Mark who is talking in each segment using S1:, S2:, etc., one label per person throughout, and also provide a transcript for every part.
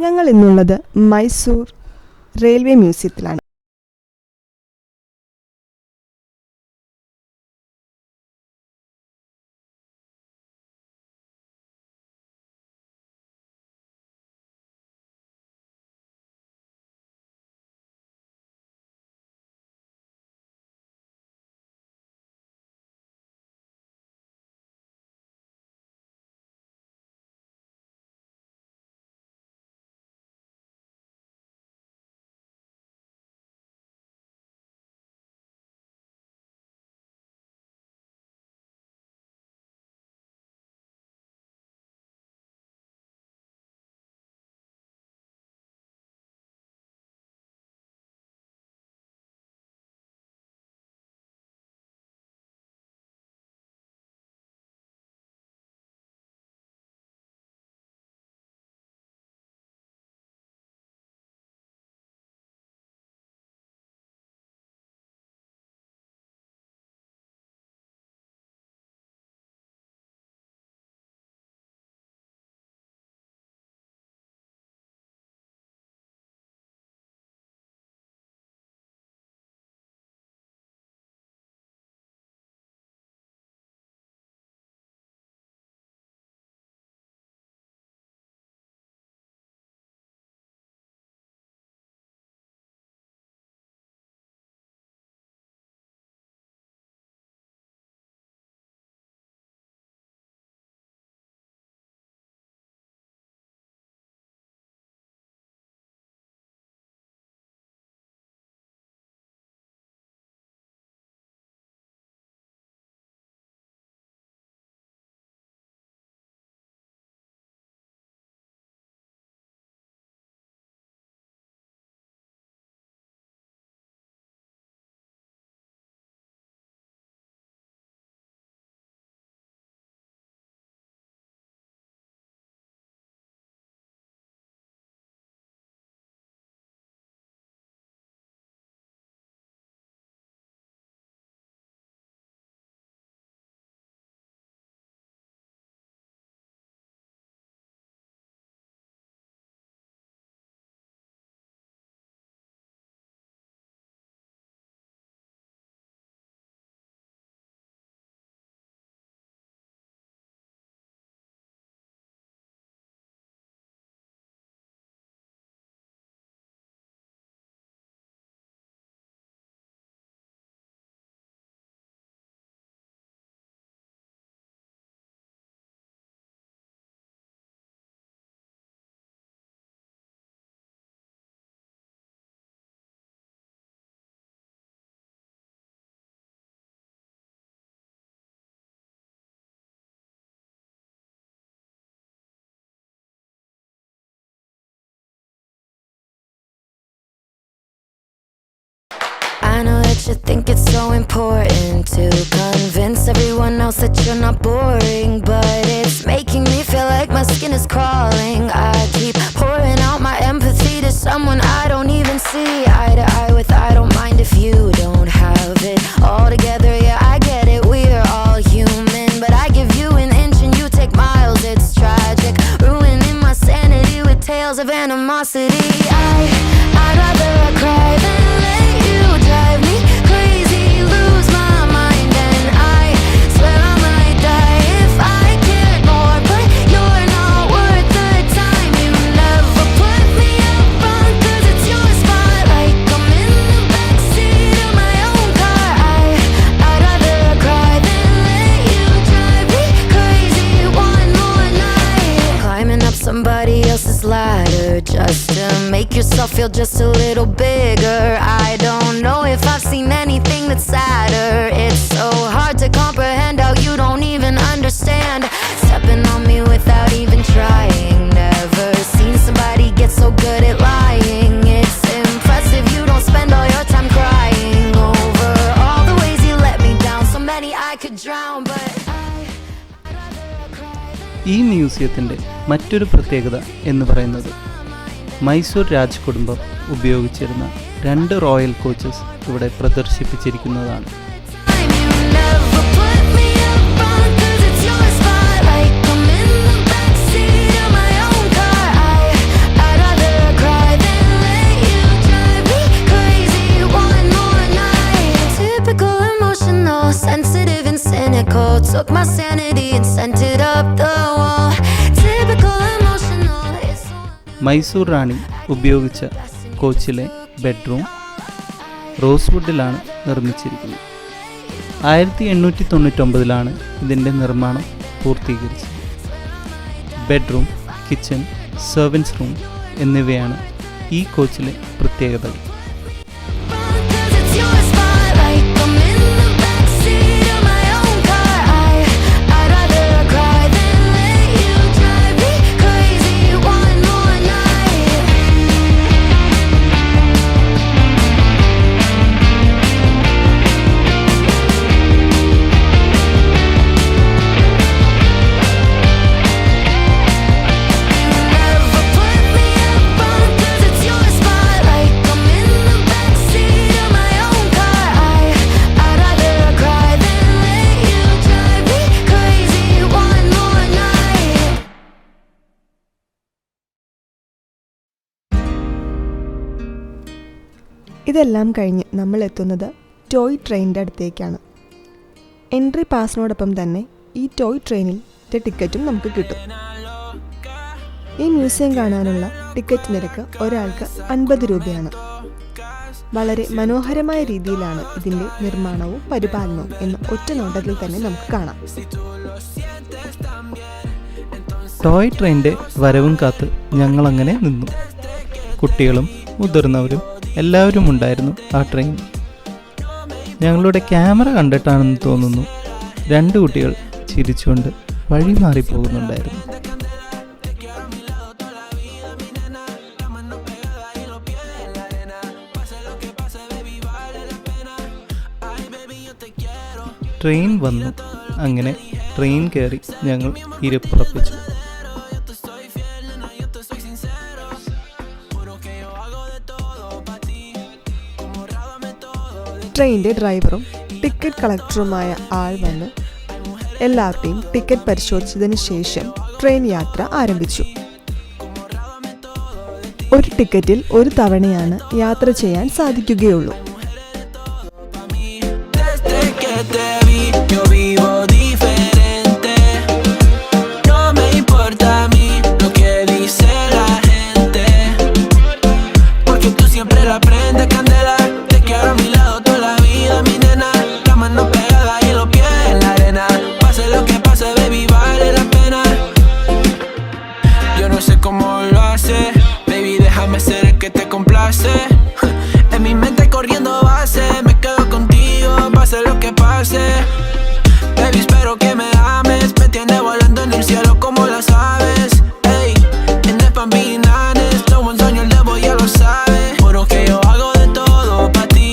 S1: ഞങ്ങൾ ഇന്നുള്ളത് മൈസൂർ റെയിൽവേ മ്യൂസിയത്തിലാണ്.
S2: I know that you think it's so important to convince everyone else that you're not boring, but it's making me feel like my skin is crawling. I keep pouring out my empathy to someone I don't even see eye to eye with. I don't mind if you don't have it all together. Yeah, I get it, we're all human, but I give you an inch and you take miles. It's tragic, ruining my sanity with tales of animosity. I'd rather cry than let you drive me crazy, lose my mind, and I swear I might die if I cared more, but you're not worth the time. You never put me up front 'cause it's your spotlight. I'm in the backseat of my own car. I'd rather cry than let you drive me crazy one more night. Climbing up somebody else's ladder just to make yourself feel just a little bigger. I don't know if I've seen anything that's sadder. It's so hard to comprehend how you don't even understand. Stepping on me without even trying. Never seen somebody get so good at lying. It's impressive you don't spend all your time crying over all the ways you let me down. So many I could drown, but
S3: ഈ മ്യൂസിയത്തിൻ്റെ മറ്റൊരു പ്രത്യേകത എന്ന് പറയുന്നത് മൈസൂർ രാജകുടുംബം ഉപയോഗിച്ചിരുന്ന 2 royal coaches ഇവിടെ പ്രദർശിപ്പിച്ചിരിക്കുന്നതാണ്.
S2: You never put me up front 'cause it's your spot. Like I'm in the backseat of my own car. I'd rather cry than let you drive me crazy one more night. Typical emotional, sensitive and cynical. Took my sanity and sent it up the wall. Typical emotional. It's
S3: Mysore റാണി ഉപയോഗിച്ച കോച്ചിലെ bedroom റോസ്വുഡിലാണ് നിർമ്മിച്ചിരിക്കുന്നത്. 1899 ഇതിൻ്റെ നിർമ്മാണം പൂർത്തീകരിച്ചത്. Bedroom, kitchen, servants room എന്നിവയാണ് ഈ കോച്ചിലെ പ്രത്യേകതകൾ.
S2: Cause it's your spot. Like I'm in the backseat of my own car. I'd rather cry than let you drive me crazy one more night. You never put me up front 'cause it's your spot. Like I'm in the backseat of my own car. I'd rather cry than let you drive me crazy one more night.
S1: ഇതെല്ലാം കഴിഞ്ഞ് നമ്മൾ എത്തുന്നത് toy ട്രെയിനിൻ്റെ അടുത്തേക്കാണ്. Entry പാസിനോടൊപ്പം തന്നെ ഈ toy ട്രെയിനിൻ്റെ ടിക്കറ്റും നമുക്ക് കിട്ടും. ഈ മ്യൂസിയം കാണാനുള്ള ടിക്കറ്റ് നിരക്ക് ഒരാൾക്ക് 50 രൂപയാണ്. വളരെ മനോഹരമായ രീതിയിലാണ് ഇതിൻ്റെ നിർമ്മാണവും പരിപാലനവും എന്ന് ഒറ്റ നോട്ടത്തിൽ തന്നെ നമുക്ക് കാണാം.
S3: ടോയ് ട്രെയിനിൻ്റെ വരവും കാത്ത് ഞങ്ങളങ്ങനെ നിന്നു. കുട്ടികളും മുതിർന്നവരും എല്ലാവരും ഉണ്ടായിരുന്നു ആ ട്രെയിൻ. ഞങ്ങളുടെ ക്യാമറ കണ്ടിട്ടാണെന്ന് തോന്നുന്നു 2 കുട്ടികൾ ചിരിച്ചുകൊണ്ട് വഴി മാറിപ്പോകുന്നുണ്ടായിരുന്നു. ട്രെയിൻ വന്നു. അങ്ങനെ ട്രെയിൻ കയറി ഞങ്ങൾ ഇരിപ്പുറപ്പിച്ചു.
S1: ട്രെയിനിൻ്റെ ഡ്രൈവറും ടിക്കറ്റ് കളക്ടറുമായ ആൾ വന്ന് എല്ലാവരുടെയും ടിക്കറ്റ് പരിശോധിച്ചതിന് ശേഷം ട്രെയിൻ യാത്ര ആരംഭിച്ചു. ഒരു ടിക്കറ്റിൽ ഒരു തവണയാണ് യാത്ര ചെയ്യാൻ സാധിക്കുകയുള്ളൂ.
S4: En mi mente corriendo base, me quedo contigo, pase lo que pase. Baby, espero que me ames, me tiene volando en el cielo como las aves. Ey, en el Pambinanes, lo buen sueño el debo ya lo sabe. Juro que yo hago de todo pa' ti,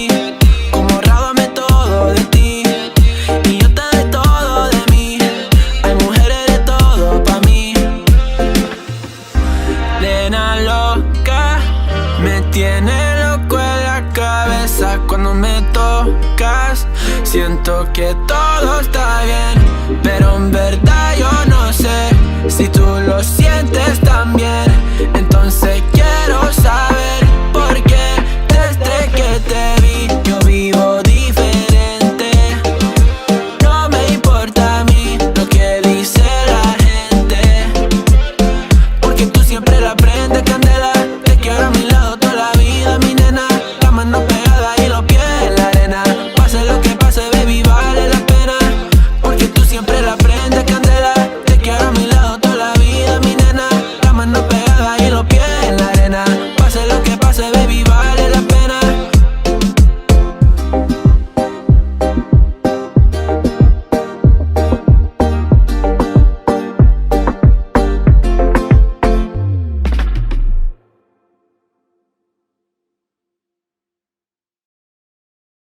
S4: como rábame todo de ti, y yo te doy todo de mí. Hay mujeres de todo pa' mí. Nena loca, me tiene loco en la cabeza cuando me tocas. Siento que todo está bien, pero en verdad yo no sé si tú lo sientes también. Entonces